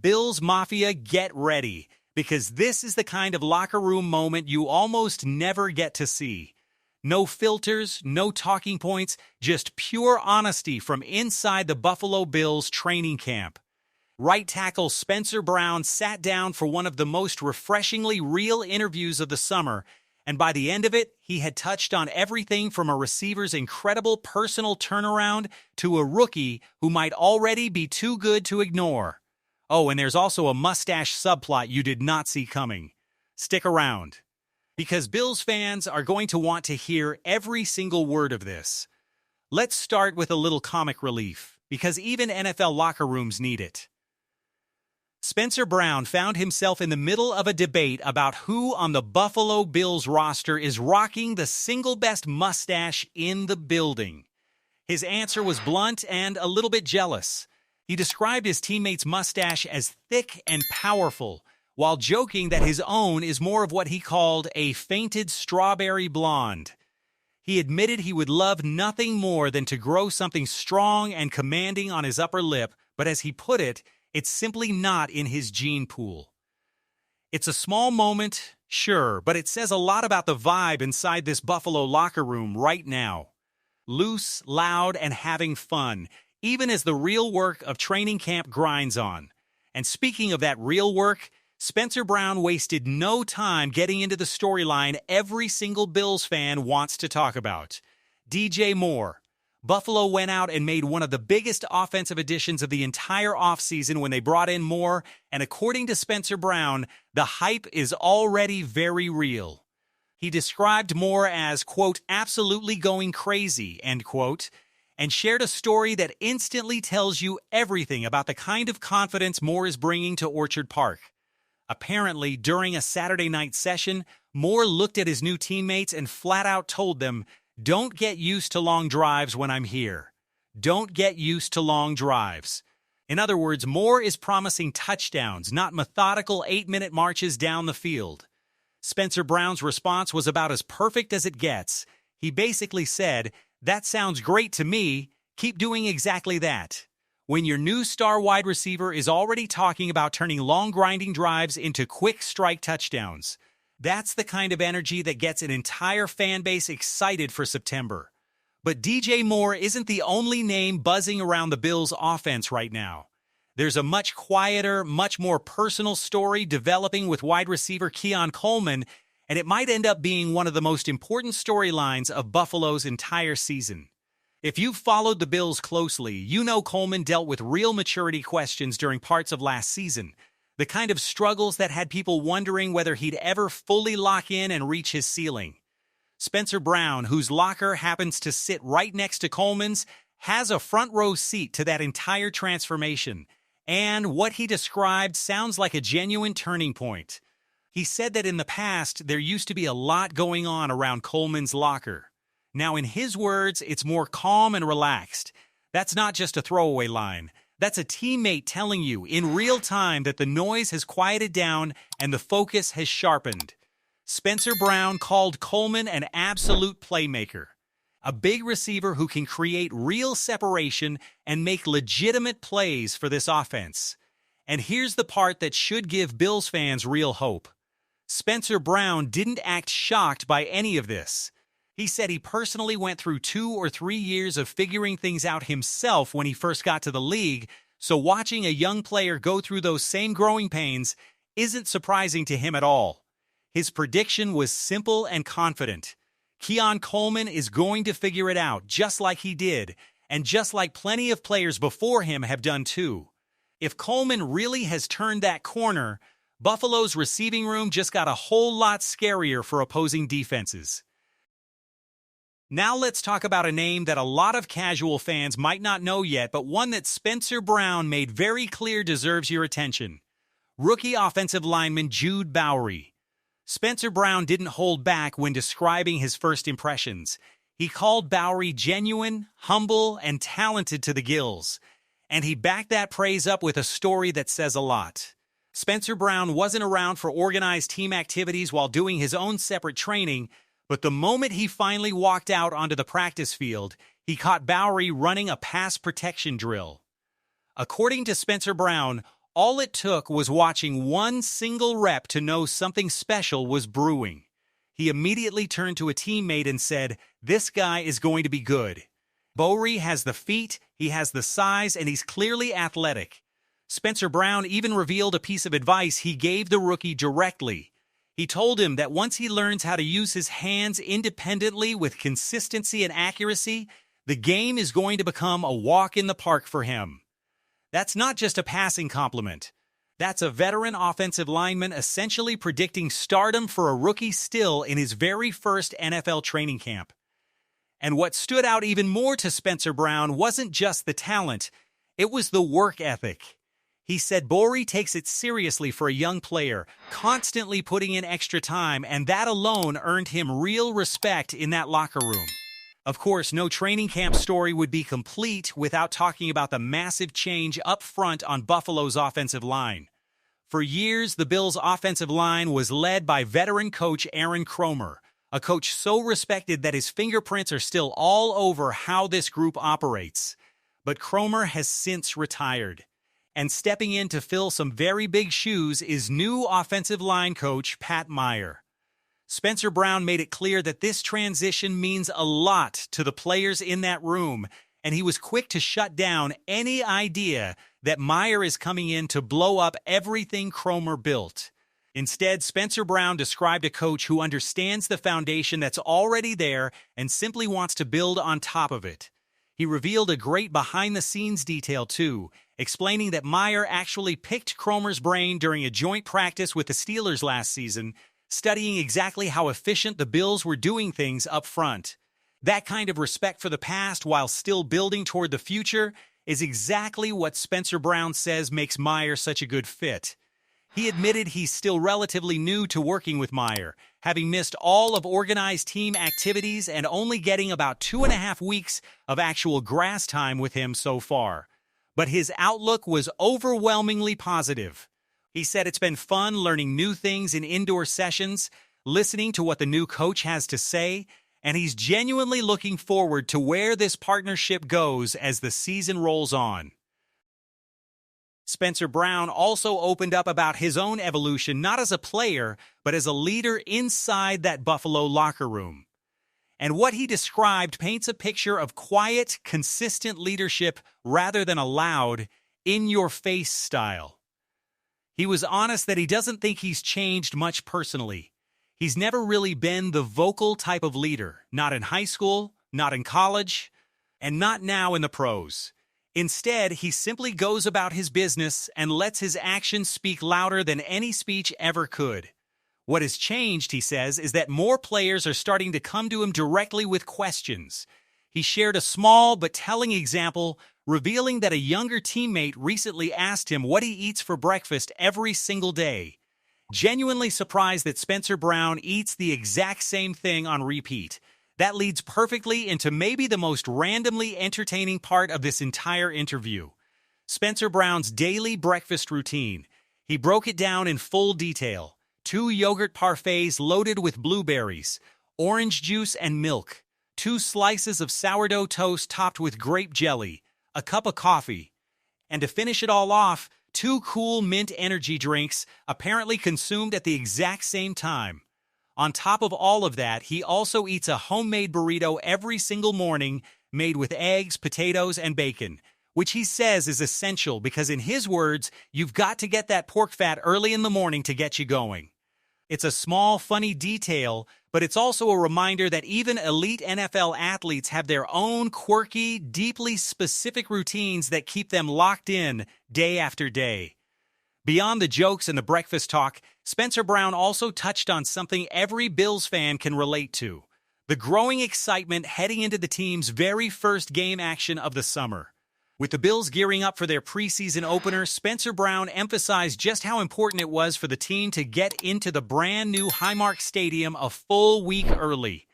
Bills Mafia, get ready, because this is the kind of locker room moment you almost never get to see. No filters, no talking points, just pure honesty from inside the Buffalo Bills training camp. Right tackle Spencer Brown sat down for one of the most refreshingly real interviews of the summer, and by the end of it, he had touched on everything from a receiver's incredible personal turnaround to a rookie who might already be too good to ignore. Oh, and there's also a mustache subplot you did not see coming. Stick around, because Bills fans are going to want to hear every single word of this. Let's start with a little comic relief, because even NFL locker rooms need it. Spencer Brown found himself in the middle of a debate about who on the Buffalo Bills roster is rocking the single best mustache in the building. His answer was blunt and a little bit jealous. He described his teammate's mustache as thick and powerful, while joking that his own is more of what he called a fainted strawberry blonde. He admitted he would love nothing more than to grow something strong and commanding on his upper lip, but as he put it, it's simply not in his gene pool. It's a small moment, sure, but it says a lot about the vibe inside this Buffalo locker room right now. Loose, loud, and having fun, even as the real work of training camp grinds on. And speaking of that real work, Spencer Brown wasted no time getting into the storyline every single Bills fan wants to talk about. DJ Moore. Buffalo went out and made one of the biggest offensive additions of the entire offseason when they brought in Moore, and according to Spencer Brown, the hype is already very real. He described Moore as, quote, absolutely going crazy, end quote, and shared a story that instantly tells you everything about the kind of confidence Moore is bringing to Orchard Park. Apparently, during a Saturday night session, Moore looked at his new teammates and flat out told them, "Don't get used to long drives when I'm here. Don't get used to long drives." In other words, Moore is promising touchdowns, not methodical 8-minute marches down the field. Spencer Brown's response was about as perfect as it gets. He basically said, "That sounds great to me. Keep doing exactly that." When your new star wide receiver is already talking about turning long grinding drives into quick strike touchdowns, that's the kind of energy that gets an entire fan base excited for September. But DJ Moore isn't the only name buzzing around the Bills' offense right now. There's a much quieter, much more personal story developing with wide receiver Keon Coleman, and it might end up being one of the most important storylines of Buffalo's entire season. If you've followed the Bills closely, you know Coleman dealt with real maturity questions during parts of last season, the kind of struggles that had people wondering whether he'd ever fully lock in and reach his ceiling. Spencer Brown, whose locker happens to sit right next to Coleman's, has a front row seat to that entire transformation, and what he described sounds like a genuine turning point. He said that in the past, there used to be a lot going on around Coleman's locker. Now, in his words, it's more calm and relaxed. That's not just a throwaway line. That's a teammate telling you in real time that the noise has quieted down and the focus has sharpened. Spencer Brown called Coleman an absolute playmaker, a big receiver who can create real separation and make legitimate plays for this offense. And here's the part that should give Bills fans real hope. Spencer Brown didn't act shocked by any of this. He said he personally went through 2 or 3 years of figuring things out himself when he first got to the league, so watching a young player go through those same growing pains isn't surprising to him at all. His prediction was simple and confident. Keon Coleman is going to figure it out just like he did, and just like plenty of players before him have done too. If Coleman really has turned that corner, Buffalo's receiving room just got a whole lot scarier for opposing defenses. Now let's talk about a name that a lot of casual fans might not know yet, but one that Spencer Brown made very clear deserves your attention. Rookie offensive lineman Jude Bowie. Spencer Brown didn't hold back when describing his first impressions. He called Bowie genuine, humble, and talented to the gills. And he backed that praise up with a story that says a lot. Spencer Brown wasn't around for organized team activities while doing his own separate training, but the moment he finally walked out onto the practice field, he caught Bowie running a pass protection drill. According to Spencer Brown, All it took was watching one single rep to know something special was brewing. He immediately turned to a teammate and said, "This guy is going to be good. Bowie has the feet, he has the size, and he's clearly athletic." Spencer Brown even revealed a piece of advice he gave the rookie directly. He told him that once he learns how to use his hands independently with consistency and accuracy, the game is going to become a walk in the park for him. That's not just a passing compliment. That's a veteran offensive lineman essentially predicting stardom for a rookie still in his very first NFL training camp. And what stood out even more to Spencer Brown wasn't just the talent, it was the work ethic. He said Bowie takes it seriously for a young player, constantly putting in extra time, and that alone earned him real respect in that locker room. Of course, no training camp story would be complete without talking about the massive change up front on Buffalo's offensive line. For years, the Bills' offensive line was led by veteran coach Aaron Kromer, a coach so respected that his fingerprints are still all over how this group operates. But Kromer has since retired, and stepping in to fill some very big shoes is new offensive line coach Pat Meyer. Spencer Brown made it clear that this transition means a lot to the players in that room, and he was quick to shut down any idea that Meyer is coming in to blow up everything Kromer built. Instead, Spencer Brown described a coach who understands the foundation that's already there and simply wants to build on top of it. He revealed a great behind-the-scenes detail, too, explaining that Meyer actually picked Kromer's brain during a joint practice with the Steelers last season, studying exactly how efficient the Bills were doing things up front. That kind of respect for the past while still building toward the future is exactly what Spencer Brown says makes Meyer such a good fit. He admitted he's still relatively new to working with Meyer, having missed all of organized team activities and only getting about 2.5 weeks of actual grass time with him so far. But his outlook was overwhelmingly positive. He said it's been fun learning new things in indoor sessions, listening to what the new coach has to say, and he's genuinely looking forward to where this partnership goes as the season rolls on. Spencer Brown also opened up about his own evolution, not as a player, but as a leader inside that Buffalo locker room. And what he described paints a picture of quiet, consistent leadership rather than a loud, in-your-face style. He was honest that he doesn't think he's changed much personally. He's never really been the vocal type of leader, not in high school, not in college, and not now in the pros. Instead, he simply goes about his business and lets his actions speak louder than any speech ever could. What has changed, he says, is that more players are starting to come to him directly with questions. He shared a small but telling example, revealing that a younger teammate recently asked him what he eats for breakfast every single day. Genuinely surprised that Spencer Brown eats the exact same thing on repeat. That leads perfectly into maybe the most randomly entertaining part of this entire interview. Spencer Brown's daily breakfast routine. He broke it down in full detail. 2 yogurt parfaits loaded with blueberries, orange juice and milk, 2 slices of sourdough toast topped with grape jelly, a cup of coffee, and to finish it all off, 2 cool mint energy drinks apparently consumed at the exact same time. On top of all of that, he also eats a homemade burrito every single morning made with eggs, potatoes, and bacon, which he says is essential because, in his words, you've got to get that pork fat early in the morning to get you going. It's a small, funny detail, but it's also a reminder that even elite NFL athletes have their own quirky, deeply specific routines that keep them locked in day after day. Beyond the jokes and the breakfast talk, Spencer Brown also touched on something every Bills fan can relate to: the growing excitement heading into the team's very first game action of the summer. With the Bills gearing up for their preseason opener, Spencer Brown emphasized just how important it was for the team to get into the brand new Highmark Stadium a full week early.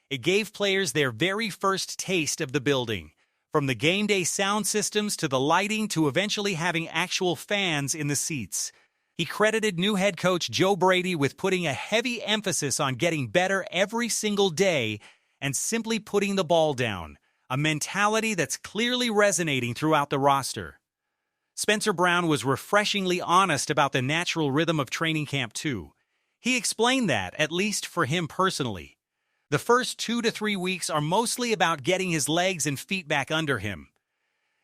It gave players their very first taste of the building, from the game day sound systems to the lighting to eventually having actual fans in the seats. He credited new head coach Joe Brady with putting a heavy emphasis on getting better every single day and simply putting the ball down, a mentality that's clearly resonating throughout the roster. Spencer Brown was refreshingly honest about the natural rhythm of training camp, too. He explained that, at least for him personally. The first 2 to 3 weeks are mostly about getting his legs and feet back under him.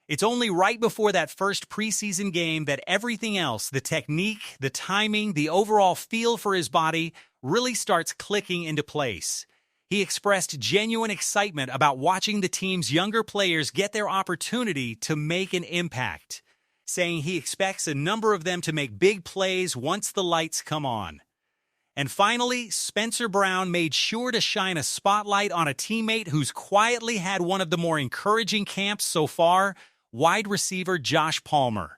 It's only right before that first preseason game that everything else, the technique, the timing, the overall feel for his body, really starts clicking into place. He expressed genuine excitement about watching the team's younger players get their opportunity to make an impact, saying he expects a number of them to make big plays once the lights come on. And finally, Spencer Brown made sure to shine a spotlight on a teammate who's quietly had one of the more encouraging camps so far, wide receiver Josh Palmer.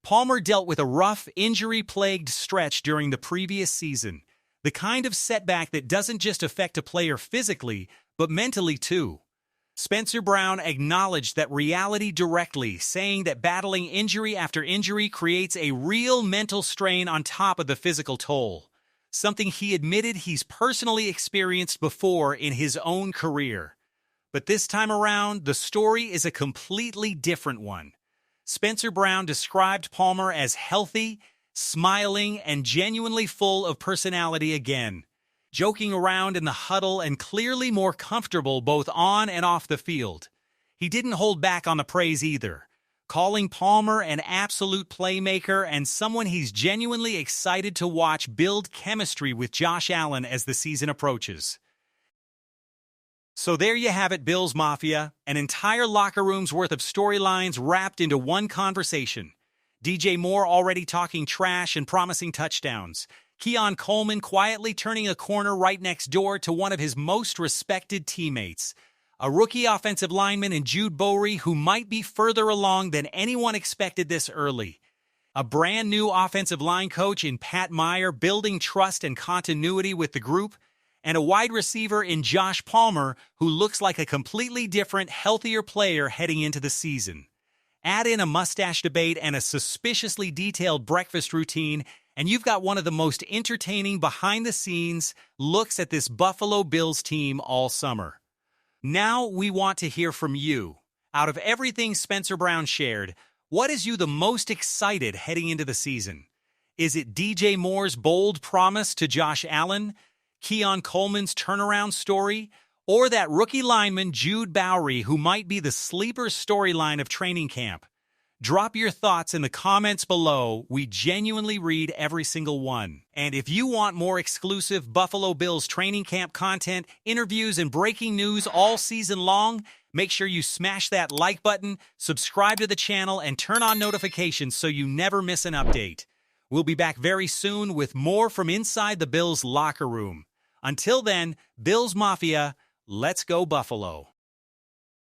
Palmer dealt with a rough, injury-plagued stretch during the previous season, the kind of setback that doesn't just affect a player physically, but mentally too. Spencer Brown acknowledged that reality directly, saying that battling injury after injury creates a real mental strain on top of the physical toll, something he admitted he's personally experienced before in his own career. But this time around, the story is a completely different one. Spencer Brown described Palmer as healthy, smiling, and genuinely full of personality again, joking around in the huddle and clearly more comfortable both on and off the field. He didn't hold back on the praise either, calling Palmer an absolute playmaker and someone he's genuinely excited to watch build chemistry with Josh Allen as the season approaches. So there you have it, Bills Mafia, an entire locker room's worth of storylines wrapped into one conversation. DJ Moore already talking trash and promising touchdowns. Keon Coleman quietly turning a corner right next door to one of his most respected teammates. A rookie offensive lineman in Jude Bowie who might be further along than anyone expected this early. A brand new offensive line coach in Pat Meyer building trust and continuity with the group. And a wide receiver in Josh Palmer who looks like a completely different, healthier player heading into the season. Add in a mustache debate and a suspiciously detailed breakfast routine, and you've got one of the most entertaining behind-the-scenes looks at this Buffalo Bills team all summer. Now we want to hear from you. Out of everything Spencer Brown shared, what is you the most excited heading into the season? Is it DJ Moore's bold promise to Josh Allen, Keon Coleman's turnaround story, or that rookie lineman Jude Bowie who might be the sleeper storyline of training camp? Drop your thoughts in the comments below. We genuinely read every single one. And if you want more exclusive Buffalo Bills training camp content, interviews, and breaking news all season long, make sure you smash that like button, subscribe to the channel, and turn on notifications so you never miss an update. We'll be back very soon with more from inside the Bills locker room. Until then, Bills Mafia, let's go Buffalo.